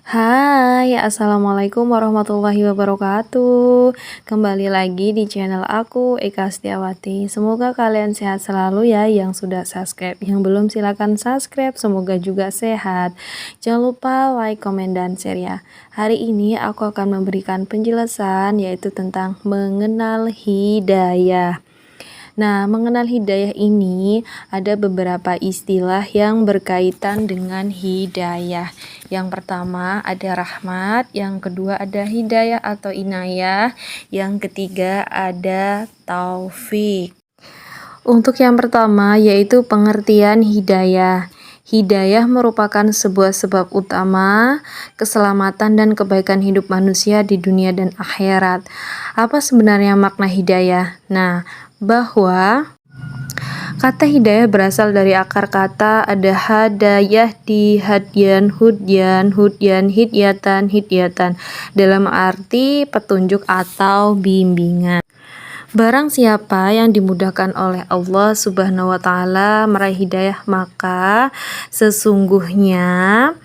Hai, assalamualaikum warahmatullahi wabarakatuh. Kembali lagi di channel aku, Eka Setiawati. Semoga kalian sehat selalu ya. Yang sudah subscribe, yang belum silahkan subscribe. Semoga juga sehat. Jangan lupa like, komen, dan share ya. Hari ini aku akan memberikan penjelasan yaitu tentang mengenal hidayah. Nah, mengenal hidayah ini ada beberapa istilah yang berkaitan dengan hidayah. Yang pertama ada rahmat, yang kedua ada hidayah atau inayah, yang ketiga ada taufik. Untuk yang pertama yaitu pengertian hidayah. Hidayah merupakan sebuah sebab utama keselamatan dan kebaikan hidup manusia di dunia dan akhirat. Apa sebenarnya makna hidayah? Nah, bahwa kata hidayah berasal dari akar kata ada hadayah di hadyan, hudyan, hidyatan dalam arti petunjuk atau bimbingan. Barang siapa yang dimudahkan oleh Allah Subhanahu wa Ta'ala meraih hidayah, maka sesungguhnya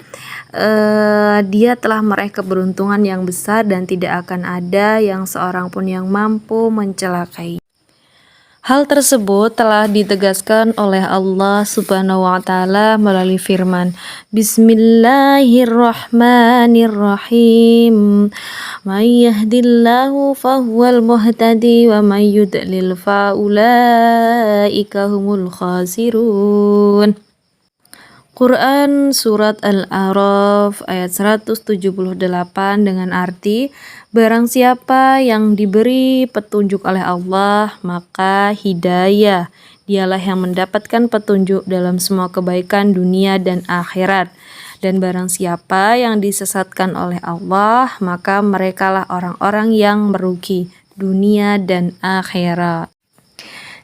dia telah meraih keberuntungan yang besar dan tidak akan ada yang seorang pun yang mampu mencelakai. Hal tersebut telah ditegaskan oleh Allah Subhanahu wa Ta'ala melalui firman Bismillahirrahmanirrahim. May yahdillahu fahuwal muhtadi wa may yudlil fa ulaika humul khasirun. Quran Surat Al-A'raf ayat 178 dengan arti barang siapa yang diberi petunjuk oleh Allah maka hidayah dialah yang mendapatkan petunjuk dalam semua kebaikan dunia dan akhirat, dan barang siapa yang disesatkan oleh Allah maka merekalah orang-orang yang merugi dunia dan akhirat.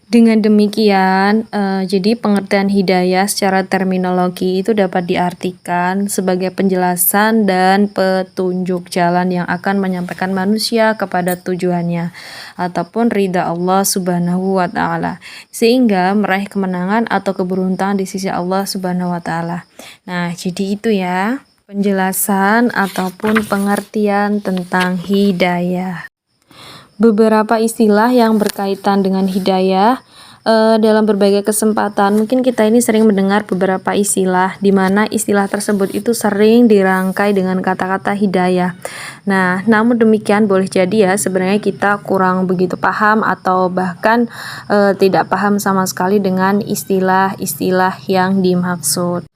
Dengan demikian, jadi pengertian hidayah secara terminologi itu dapat diartikan sebagai penjelasan dan petunjuk jalan yang akan menyampaikan manusia kepada tujuannya ataupun ridha Allah Subhanahu wa Ta'ala, sehingga meraih kemenangan atau keberuntungan di sisi Allah Subhanahu wa Ta'ala. Nah, jadi itu ya penjelasan ataupun pengertian tentang hidayah. Beberapa istilah yang berkaitan dengan hidayah dalam berbagai kesempatan. Mungkin kita ini sering mendengar beberapa istilah di mana istilah tersebut itu sering dirangkai dengan kata-kata hidayah. Nah, namun demikian boleh jadi ya sebenarnya kita kurang begitu paham atau bahkan tidak paham sama sekali dengan istilah-istilah yang dimaksud.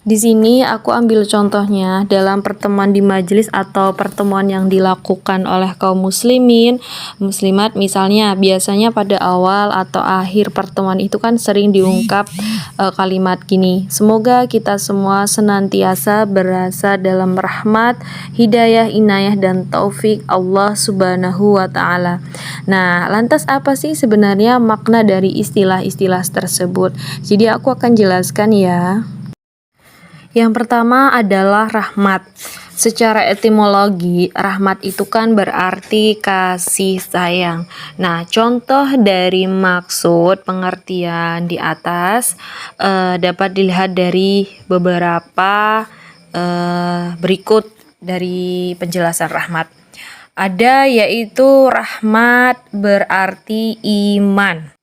Di sini aku ambil contohnya dalam pertemuan di majelis atau pertemuan yang dilakukan oleh kaum muslimin, muslimat misalnya biasanya pada awal atau akhir pertemuan itu kan sering diungkap kalimat gini, semoga kita semua senantiasa berasa dalam rahmat, hidayah, inayah, dan taufik Allah Subhanahu wa Ta'ala. Nah, lantas apa sih sebenarnya makna dari istilah-istilah tersebut? Jadi aku akan jelaskan ya. Yang pertama adalah rahmat. Secara etimologi, rahmat itu kan berarti kasih sayang. Nah, contoh dari maksud pengertian di atas dapat dilihat dari beberapa berikut dari penjelasan rahmat. Ada yaitu rahmat berarti iman.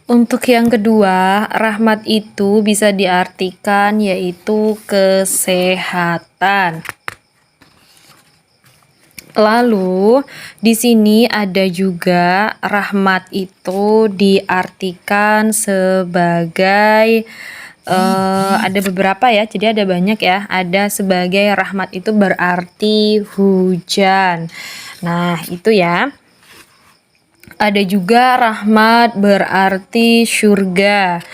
Untuk yang kedua, rahmat itu bisa diartikan yaitu kesehatan. Lalu di sini ada juga rahmat itu diartikan sebagai ada beberapa ya, jadi ada banyak ya. Ada sebagai rahmat itu berarti hujan. Nah, itu ya. Ada juga rahmat berarti surga.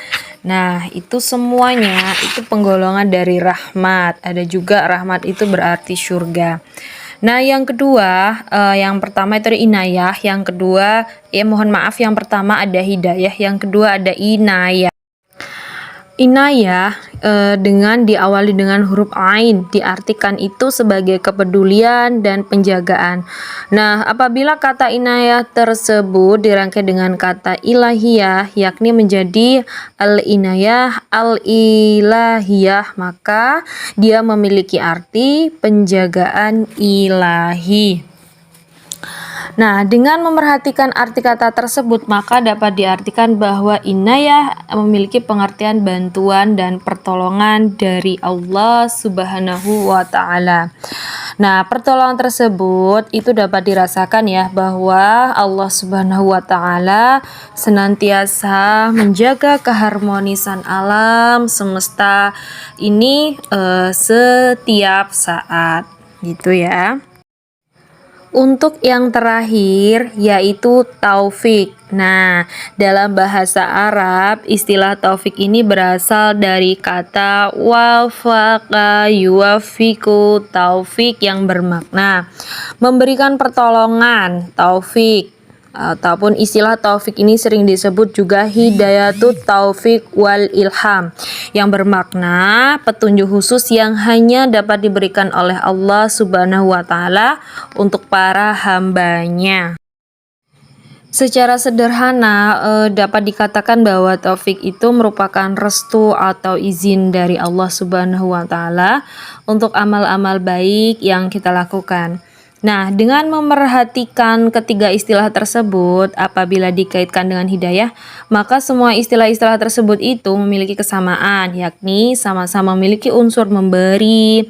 Nah, itu semuanya itu penggolongan dari rahmat. Ada juga rahmat itu berarti surga. Nah, yang kedua, yang pertama itu ada inayah, yang kedua, yang pertama ada hidayah, yang kedua ada inayah. Inayah dengan diawali dengan huruf ain diartikan itu sebagai kepedulian dan penjagaan. Nah, apabila kata inayah tersebut dirangkai dengan kata ilahiyah yakni menjadi al-inayah al-ilahiyah, maka dia memiliki arti penjagaan ilahi. Nah, dengan memerhatikan arti kata tersebut, maka dapat diartikan bahwa inayah memiliki pengertian bantuan dan pertolongan dari Allah Subhanahu wa Ta'ala. Nah, pertolongan tersebut itu dapat dirasakan ya, bahwa Allah Subhanahu wa Ta'ala senantiasa menjaga keharmonisan alam semesta ini setiap saat, gitu ya. Untuk yang terakhir yaitu taufik. Nah, dalam bahasa Arab istilah taufik ini berasal dari kata wafaqa yuwafiku, taufik yang bermakna memberikan pertolongan, taufik. Ataupun istilah taufik ini sering disebut juga hidayatut taufik wal ilham, yang bermakna petunjuk khusus yang hanya dapat diberikan oleh Allah Subhanahu wa Ta'ala untuk para hambanya. Secara sederhana dapat dikatakan bahwa taufik itu merupakan restu atau izin dari Allah Subhanahu wa Ta'ala untuk amal-amal baik yang kita lakukan. Nah, dengan memerhatikan ketiga istilah tersebut, apabila dikaitkan dengan hidayah, maka semua istilah-istilah tersebut itu memiliki kesamaan, yakni sama-sama memiliki unsur memberi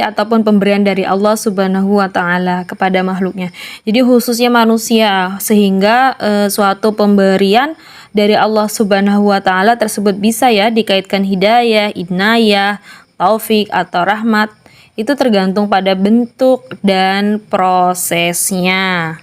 ataupun pemberian dari Allah Subhanahu wa Ta'ala kepada makhluknya. Jadi khususnya manusia, sehingga suatu pemberian dari Allah Subhanahu wa Ta'ala tersebut bisa ya dikaitkan hidayah, inayah, taufik atau rahmat. Itu tergantung pada bentuk dan prosesnya.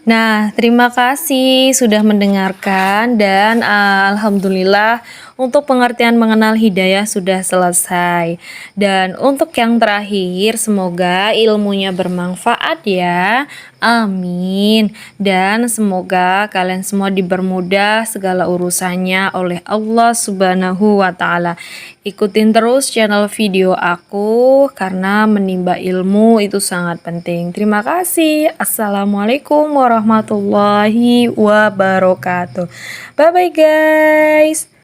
Nah, terima kasih sudah mendengarkan dan alhamdulillah untuk pengertian mengenal hidayah sudah selesai. Dan untuk yang terakhir, semoga ilmunya bermanfaat ya. Amin. Dan semoga kalian semua dipermudah segala urusannya oleh Allah Subhanahu wa Ta'ala. Ikutin terus channel video aku karena menimba ilmu itu sangat penting. Terima kasih. Assalamualaikum warahmatullahi wabarakatuh. Bye bye guys.